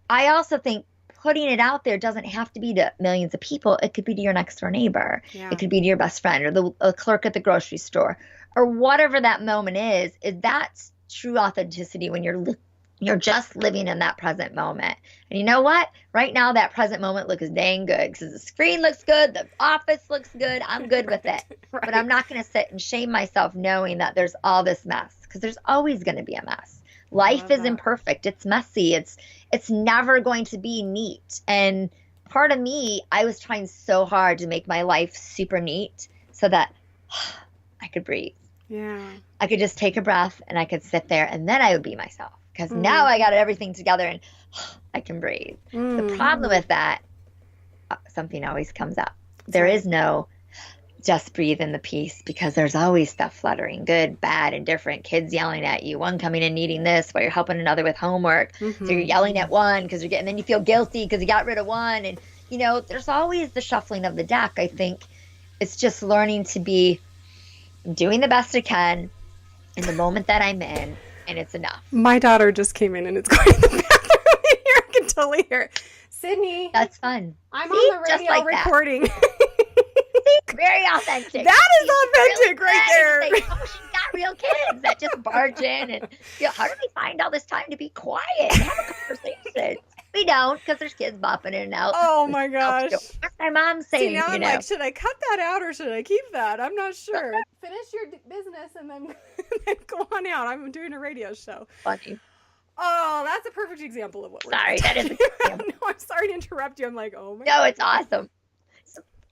I also think putting it out there doesn't have to be to millions of people. It could be to your next door neighbor. Yeah. It could be to your best friend or the clerk at the grocery store or whatever that moment is that's true authenticity when you're just living in that present moment. And you know what? Right now, that present moment looks dang good because the screen looks good. The office looks good. I'm good with it. But I'm not going to sit and shame myself knowing that there's all this mess because there's always going to be a mess. Life is imperfect. It's messy. It's never going to be neat. And part of me, I was trying so hard to make my life super neat so that I could breathe. Yeah. I could just take a breath and I could sit there and then I would be myself. Because now I got everything together and I can breathe. The problem with that, something always comes up. There is no just breathe in the peace because there's always stuff fluttering, good, bad, indifferent, kids yelling at you, one coming and needing this while you're helping another with homework. So you're yelling at one because you're getting, then you feel guilty because you got rid of one. And, there's always the shuffling of the deck. I think it's just learning to be doing the best I can in the moment that I'm in. And it's enough. My daughter just came in and it's going to the bathroom here. I can totally hear it. Sydney. That's fun. I'm on the radio recording. Very authentic. That is authentic right there. Like, she's got real kids that just barge in and how do we find all this time to be quiet and have a conversation? We don't because there's kids bopping in and out. Oh my gosh. That's my mom saying. See, now I'm like, should I cut that out or should I keep that? I'm not sure. Finish your business and then go on out. I'm doing a radio show. Funny. Oh, that's a perfect example of what we're doing. Sorry, that is No, I'm sorry to interrupt you. I'm like, oh my God. No, it's awesome.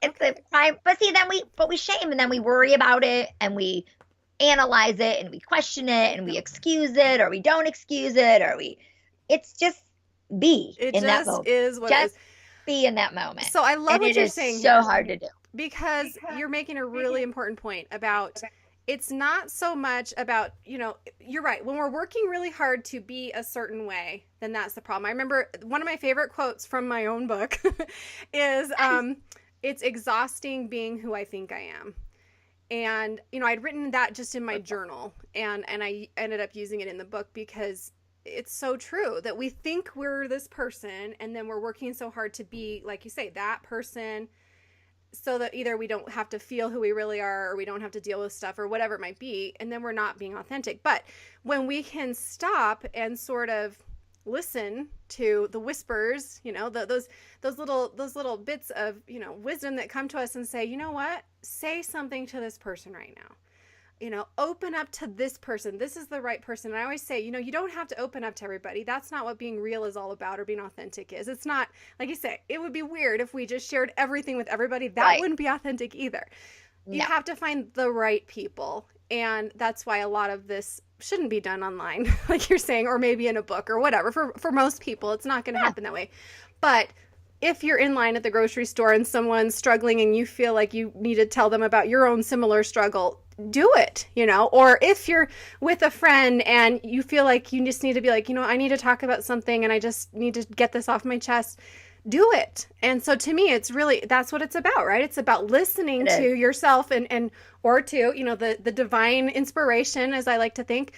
It's the prime. But see, we shame and then we worry about it and we analyze it and we question it and we excuse it or we don't excuse it or it's just be in that moment. It just is what it is. Be in that moment. So I love what you're saying. It's so hard to do. Because you're making a really important point about it's not so much about, you're right. When we're working really hard to be a certain way, then that's the problem. I remember one of my favorite quotes from my own book is, it's exhausting being who I think I am. And, I'd written that just in my journal and I ended up using it in the book because it's so true that we think we're this person and then we're working so hard to be, like you say, that person so that either we don't have to feel who we really are or we don't have to deal with stuff or whatever it might be. And then we're not being authentic. But when we can stop and sort of listen to the whispers, those little bits of, wisdom that come to us and say, you know what, say something to this person right now. Open up to this person. This is the right person. And I always say, you don't have to open up to everybody. That's not what being real is all about or being authentic is. It's not, like you say, it would be weird if we just shared everything with everybody. That wouldn't be authentic either. No. You have to find the right people. And that's why a lot of this shouldn't be done online, like you're saying, or maybe in a book or whatever. For most people, it's not going to happen that way. But if you're in line at the grocery store and someone's struggling and you feel like you need to tell them about your own similar struggle, do it, or if you're with a friend and you feel like you just need to be like, I need to talk about something and I just need to get this off my chest, do it. And so to me, it's really, that's what it's about, right? It's about listening to yourself or to, the divine inspiration, as I like to think,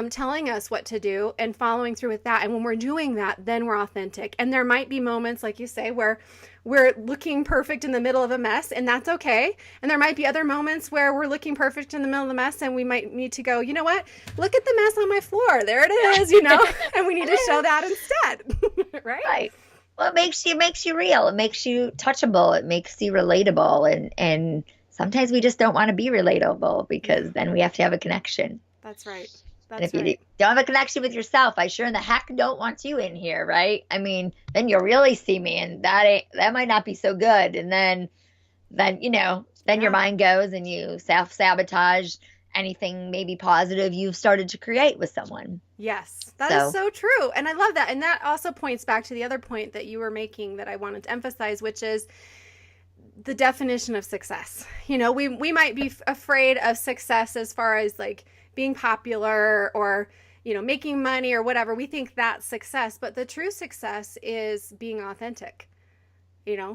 telling us what to do and following through with that. And when we're doing that, then we're authentic. And there might be moments, like you say, where we're looking perfect in the middle of a mess, and that's okay. And there might be other moments where we're looking perfect in the middle of the mess, and we might need to go, you know what? Look at the mess on my floor. There it is, and we need to show that instead, right? Right. Well, it makes you real. It makes you touchable. It makes you relatable. And sometimes we just don't want to be relatable because then we have to have a connection. That's right. And That's if you right. don't have a connection with yourself, I sure in the heck don't want you in here, right? I mean, then you'll really see me, and that might not be so good. And then your Yeah. mind goes and you self-sabotage anything maybe positive you've started to create with someone. Yes, that is So so true. And I love that. And that also points back to the other point that you were making that I wanted to emphasize, which is the definition of success. We might be afraid of success as far as like being popular or, making money or whatever. We think that's success, but the true success is being authentic.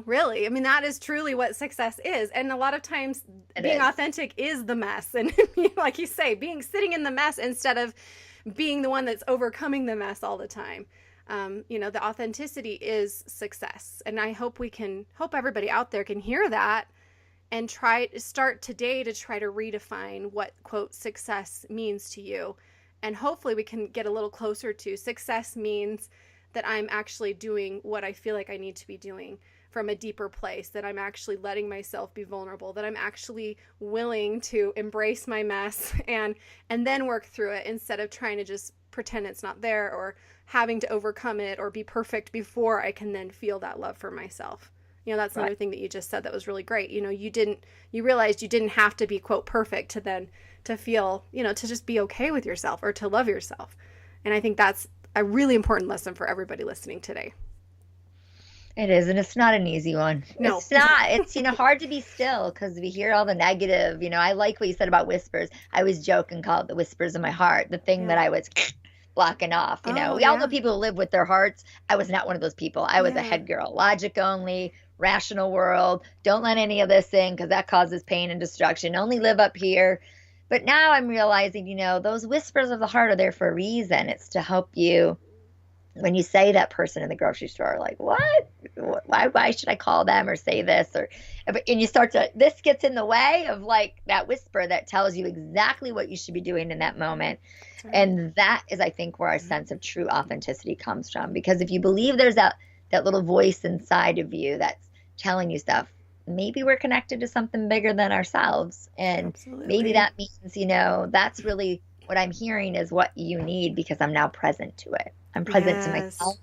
Really. I mean, that is truly what success is. And a lot of times being authentic is the mess. And like you say, sitting in the mess instead of being the one that's overcoming the mess all the time. The authenticity is success. And I hope everybody out there can hear that and start today to try to redefine what, quote, success means to you. And hopefully we can get a little closer to success means that I'm actually doing what I feel like I need to be doing from a deeper place, that I'm actually letting myself be vulnerable, that I'm actually willing to embrace my mess and then work through it instead of trying to just pretend it's not there or having to overcome it or be perfect before I can then feel that love for myself. That's another thing that you just said that was really great. You realized you didn't have to be, quote, perfect to feel, to just be okay with yourself or to love yourself. And I think that's a really important lesson for everybody listening today. it is, and it's not an easy one. No. It's not. It's hard to be still because we hear all the negative. I like what you said about whispers. I was joking, called the whispers in my heart, the thing that I was blocking off. We all know people who live with their hearts. I was not one of those people. I was a head girl, logic only, rational world. Don't let any of this in because that causes pain and destruction. Only live up here. But now I'm realizing, those whispers of the heart are there for a reason. It's to help you when you say that person in the grocery store, like, what? Why should I call them or say this? And you start to, this gets in the way of like that whisper that tells you exactly what you should be doing in that moment. Right. And that is, I think, where our sense of true authenticity comes from. Because if you believe there's that little voice inside of you that's telling you stuff, maybe we're connected to something bigger than ourselves. And maybe that means, that's really what I'm hearing is what you need because I'm now present to it. I'm present to myself.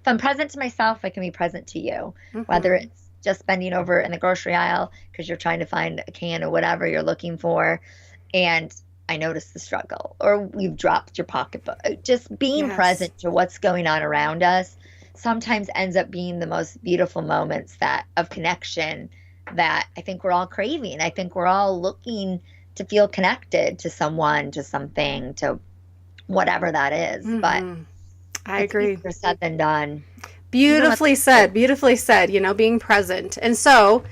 If I'm present to myself, I can be present to you, whether it's just bending over in the grocery aisle because you're trying to find a can or whatever you're looking for. And I notice the struggle, or you've dropped your pocketbook. Just being present to what's going on around us sometimes ends up being the most beautiful moments of connection that I think we're all craving. I think we're all looking to feel connected to someone, to something, to whatever that is. But I agree. Easier said than done. Beautifully said. Beautifully said. Being present. And so,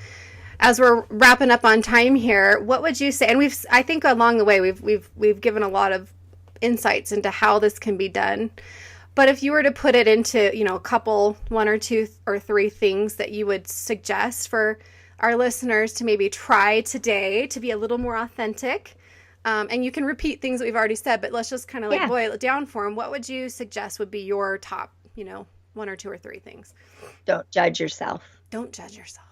as we're wrapping up on time here, what would you say? And I think along the way we've given a lot of insights into how this can be done. But if you were to put it into a couple, one or two or three things that you would suggest for our listeners to maybe try today to be a little more authentic. And you can repeat things that we've already said, but let's just kind of boil it down for them. What would you suggest would be your top, one or two or three things? Don't judge yourself. Don't judge yourself.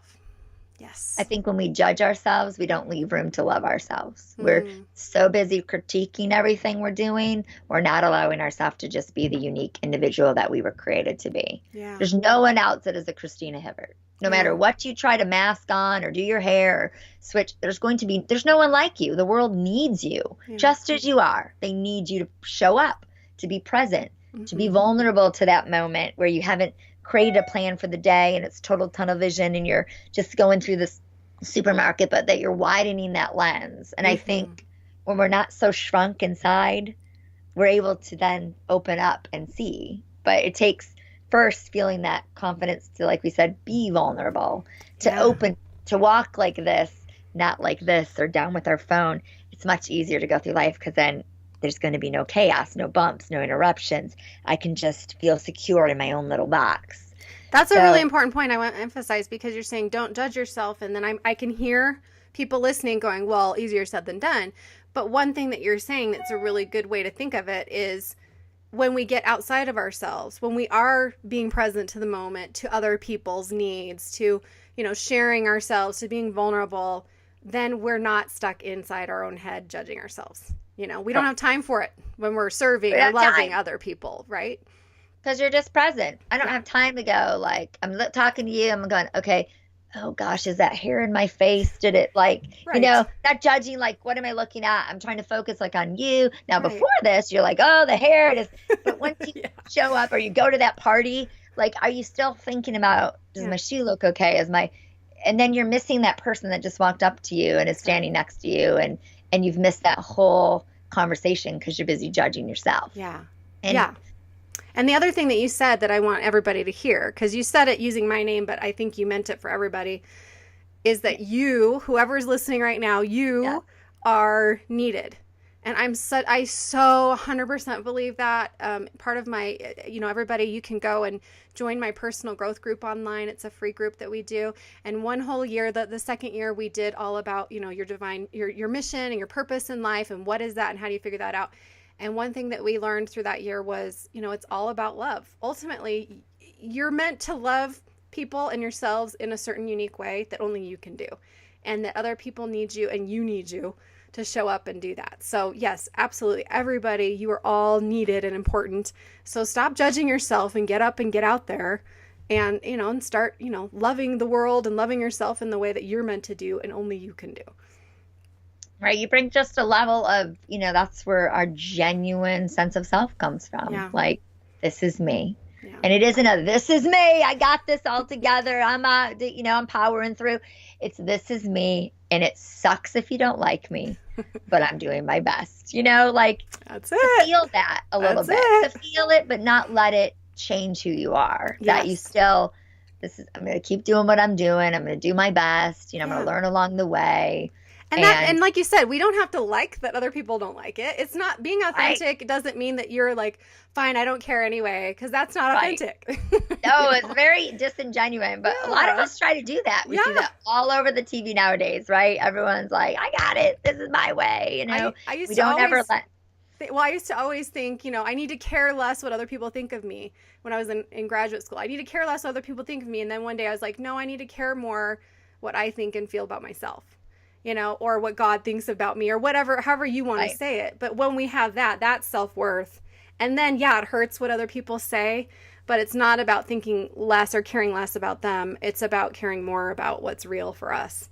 Yes. I think when we judge ourselves, we don't leave room to love ourselves. We're so busy critiquing everything we're doing. We're not allowing ourselves to just be the unique individual that we were created to be. Yeah. There's no one else that is a Christina Hibbert. No matter what you try to mask on or do your hair or switch, there's no one like you. The world needs you just as you are. They need you to show up, to be present, to be vulnerable to that moment where you haven't created a plan for the day and it's total tunnel vision and you're just going through this supermarket, but that you're widening that lens. And I think when we're not so shrunk inside, we're able to then open up and see. But it takes first feeling that confidence to, like we said, be vulnerable, to open, to walk like this, not like this, or down with our phone. It's much easier to go through life because then there's going to be no chaos, no bumps, no interruptions. I can just feel secure in my own little box. That's a really important point I want to emphasize, because you're saying don't judge yourself. And then I can hear people listening going, well, easier said than done. But one thing that you're saying that's a really good way to think of it is when we get outside of ourselves, when we are being present to the moment, to other people's needs, to, sharing ourselves, to being vulnerable, then we're not stuck inside our own head judging ourselves. We don't have time for it when we're serving or loving other people, right? Because you're just present. I don't have time to go, like, I'm talking to you, I'm going, okay, oh gosh, is that hair in my face? Did it right. Not judging, like, what am I looking at? I'm trying to focus like on you. Now, before this, you're like, oh, the hair. It is. But once you show up or you go to that party, like, are you still thinking about, does my shoe look okay? And then you're missing that person that just walked up to you and is standing next to you. And you've missed that whole conversation because you're busy judging yourself. Yeah. And the other thing that you said that I want everybody to hear, because you said it using my name, but I think you meant it for everybody, is that you, whoever's listening right now, you are needed. And I so 100% believe that. Part of my, everybody, you can go and join my personal growth group online. It's a free group that we do. And one whole year, the second year, we did all about, your divine, your mission and your purpose in life, and what is that, and how do you figure that out? And one thing that we learned through that year was, it's all about love. Ultimately, you're meant to love people and yourselves in a certain unique way that only you can do, and that other people need you and you need you to show up and do that. So yes, absolutely. Everybody, you are all needed and important. So stop judging yourself and get up and get out there and, and start, loving the world and loving yourself in the way that you're meant to do and only you can do. Right. You bring just a level of, that's where our genuine sense of self comes from. Yeah. Like, this is me. Yeah. And it isn't this is me. I got this all together. I'm powering through. It's, this is me. And it sucks if you don't like me, but I'm doing my best, That's to it. feel that a little bit, to feel it, but not let it change who you are. Yes. That you still, I'm going to keep doing what I'm doing. I'm going to do my best. I'm going to learn along the way. And like you said, we don't have to like that other people don't like it. It's not being authentic. It doesn't mean that you're like, fine, I don't care anyway, because that's not authentic. No, it's very disingenuous. But a lot of us try to do that. We see that all over the TV nowadays, right? Everyone's like, I got it. This is my way. I used to always think, I need to care less what other people think of me when I was in graduate school. I need to care less what other people think of me. And then one day I was like, no, I need to care more what I think and feel about myself. Or what God thinks about me, or whatever, however you want to say it. But when we have that's self-worth. And then, it hurts what other people say, but it's not about thinking less or caring less about them. It's about caring more about what's real for us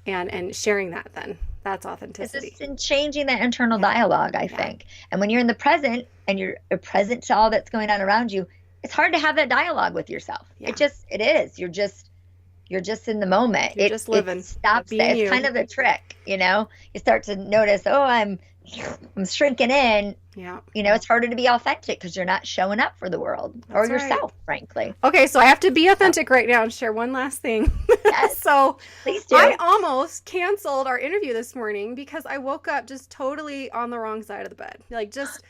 and sharing that then. That's authenticity. It's just in changing that internal dialogue, I think. And when you're in the present and you're present to all that's going on around you, it's hard to have that dialogue with yourself. Yeah. It is. You're just in the moment. You're just living. It stops there. It's kind of the trick, You start to notice, I'm shrinking in. Yeah. It's harder to be authentic because you're not showing up for the world or yourself, frankly. Okay, so I have to be authentic right now and share one last thing. Yes. So please do. I almost canceled our interview this morning because I woke up just totally on the wrong side of the bed. Like, just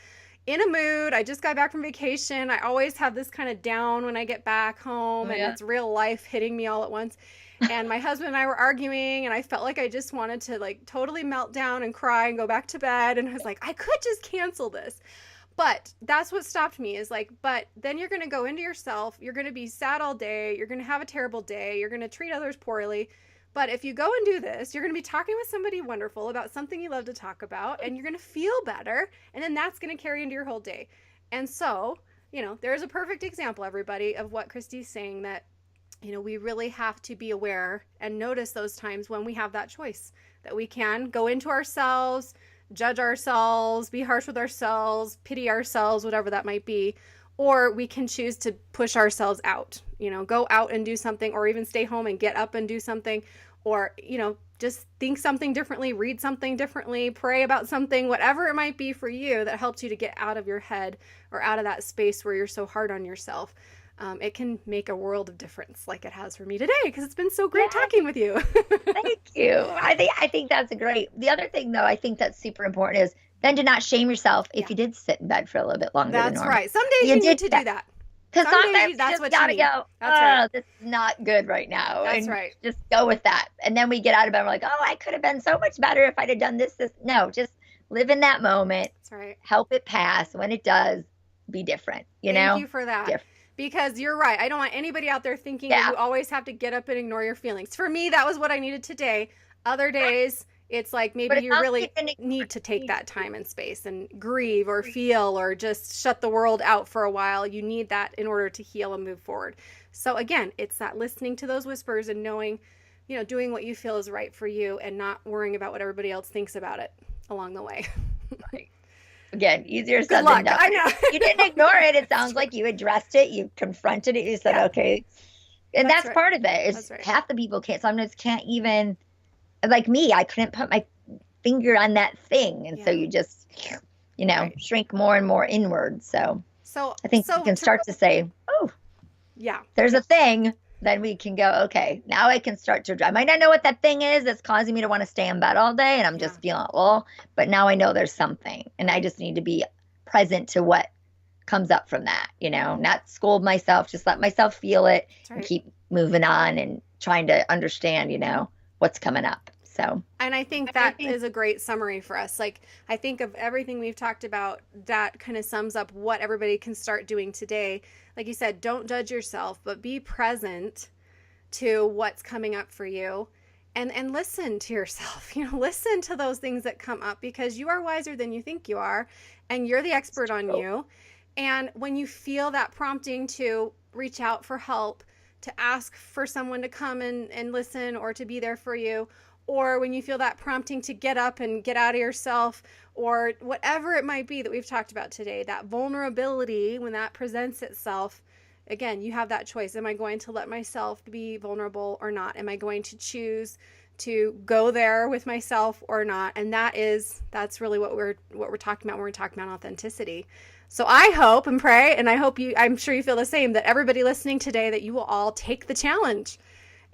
in a mood. I just got back from vacation. I always have this kind of down when I get back home, and it's real life hitting me all at once. And my husband and I were arguing, and I felt like I just wanted to like totally melt down and cry and go back to bed. And I was like, I could just cancel this. But that's what stopped me, is like, but then you're going to go into yourself. You're going to be sad all day. You're going to have a terrible day. You're going to treat others poorly. But if you go and do this, you're going to be talking with somebody wonderful about something you love to talk about, and you're going to feel better, and then that's going to carry into your whole day. And so, there's a perfect example, everybody, of what Christie's saying, that, we really have to be aware and notice those times when we have that choice, that we can go into ourselves, judge ourselves, be harsh with ourselves, pity ourselves, whatever that might be, or we can choose to push ourselves out, go out and do something, or even stay home and get up and do something, or, just think something differently, read something differently, pray about something, whatever it might be for you that helps you to get out of your head or out of that space where you're so hard on yourself. It can make a world of difference, like it has for me today, because it's been so great talking with you. Thank you. I think that's great. The other thing, though, I think that's super important is then to not shame yourself if you did sit in bed for a little bit longer than normal. That's right. Some days you need to do that. Because sometimes that's you what just gotta you need. go, That's right. this is not good right now. That's and right. Just go with that. And then we get out of bed and we're like, I could have been so much better if I'd have done this. No, just live in that moment. That's right. Help it pass. When it does, be different, Thank you for that. Different. Because you're right. I don't want anybody out there thinking that you always have to get up and ignore your feelings. For me, that was what I needed today. Other days, it's like maybe you really need to take that time and space and grieve or feel or just shut the world out for a while. You need that in order to heal and move forward. So again, it's that listening to those whispers and knowing, doing what you feel is right for you and not worrying about what everybody else thinks about it along the way. Right. Again, easier said than done. I know. You didn't ignore it. It sounds like you addressed it. You confronted it. You said, okay. And that's part of it. It's half the people sometimes can't even, like me, I couldn't put my finger on that thing. And so you just, shrink more and more inward. So I think you can start to say, oh, yeah, there's a thing. Then we can go, okay, now I can start to, I might not know what that thing is that's causing me to want to stay in bed all day. And I'm just feeling, but now I know there's something. And I just need to be present to what comes up from that, not scold myself, just let myself feel it and keep moving on and trying to understand, what's coming up. So, and I think that is a great summary for us. Like, I think of everything we've talked about, that kind of sums up what everybody can start doing today. Like you said, don't judge yourself, but be present to what's coming up for you and listen to yourself. Listen to those things that come up, because you are wiser than you think you are, and you're the expert on you. And when you feel that prompting to reach out for help, to ask for someone to come and listen or to be there for you, or when you feel that prompting to get up and get out of yourself, or whatever it might be that we've talked about today, that vulnerability, when that presents itself, again, you have that choice. Am I going to let myself be vulnerable or not? Am I going to choose to go there with myself or not? And that's really what we're talking about when we're talking about authenticity. So I hope and pray, and I'm sure you feel the same, that everybody listening today, that you will all take the challenge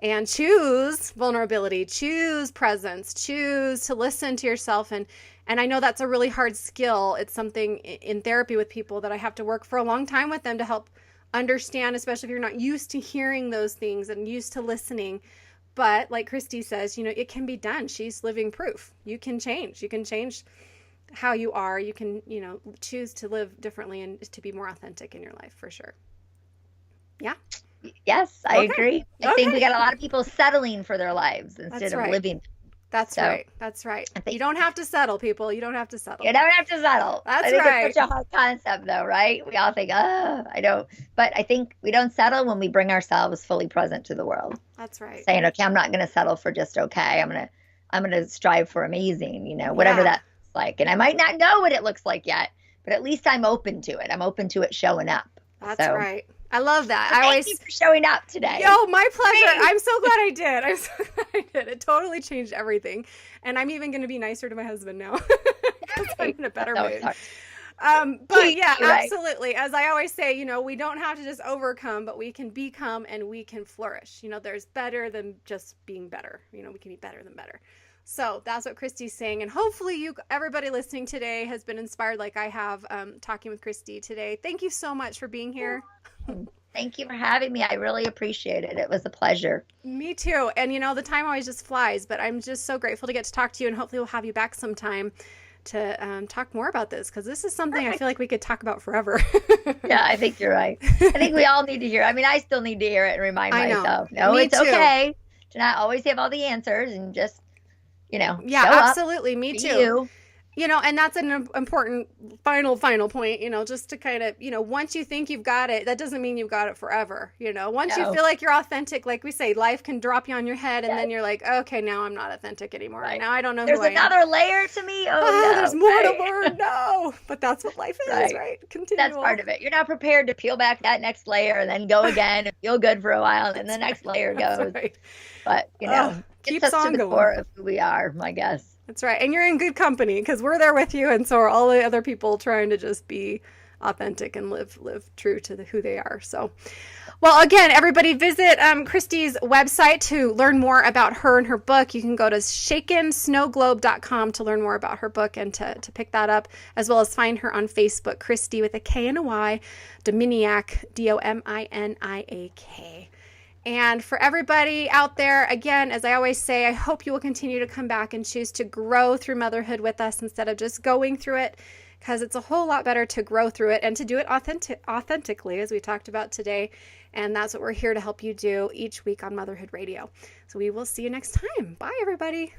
and choose vulnerability, choose presence, choose to listen to yourself. And I know that's a really hard skill. It's something in therapy with people that I have to work for a long time with them to help understand, especially if you're not used to hearing those things and used to listening. But like Christie says, it can be done. She's living proof. You can change. You can change how you are. You can, choose to live differently and to be more authentic in your life, for sure. Yeah. Yes, I agree. I think we got a lot of people settling for their lives instead of living. That's right. That's right. You don't have to settle, people. You don't have to settle. You don't have to settle. That's I think right. It's such a hard concept, though, right? We all think, I don't. But I think we don't settle when we bring ourselves fully present to the world. That's right. Saying, okay, I'm not going to settle for just okay. I'm gonna strive for amazing. Whatever that looks like. And I might not know what it looks like yet, but at least I'm open to it. I'm open to it showing up. That's right. I love that. Thank you for showing up today. Yo, my pleasure. I'm so glad I did. I'm so glad I did. It totally changed everything. And I'm even going to be nicer to my husband now. Because I'm in a better mood. But yeah, absolutely. As I always say, we don't have to just overcome, but we can become and we can flourish. There's better than just being better. We can be better than better. So that's what Christie's saying. And hopefully everybody listening today has been inspired like I have talking with Christie today. Thank you so much for being here. Thank you for having me. I really appreciate it. It was a pleasure. Me too. And the time always just flies, but I'm just so grateful to get to talk to you, and hopefully we'll have you back sometime to talk more about this, because this is something I feel like we could talk about forever. Yeah, I think you're right. I think we all need to hear. I still need to hear it and remind myself. No, it's okay to not always have all the answers and just, yeah, absolutely. Me too. You. And that's an important final point, just to kind of, once you think you've got it, that doesn't mean you've got it forever. Once you feel like you're authentic, like we say, life can drop you on your head and then you're like, okay, now I'm not authentic anymore. Right. Now I don't know There's who I am. There's another layer to me. Oh, no. There's more to learn. No, but that's what life is, right? Continual. That's part of it. You're not prepared to peel back that next layer and then go again and feel good for a while. And then the next layer goes. Right. But, keeps us on to the going. core of who we are, I guess. That's right. And you're in good company, because we're there with you. And so are all the other people trying to just be authentic and live true to who they are. So, well, again, everybody visit Christie's website to learn more about her and her book. You can go to shakensnowglobe.com to learn more about her book and to pick that up, as well as find her on Facebook, Christie with a K and a Y, Dominiak, Dominiak. And for everybody out there, again, as I always say, I hope you will continue to come back and choose to grow through motherhood with us instead of just going through it, because it's a whole lot better to grow through it and to do it authentically, as we talked about today. And that's what we're here to help you do each week on Motherhood Radio. So we will see you next time. Bye, everybody.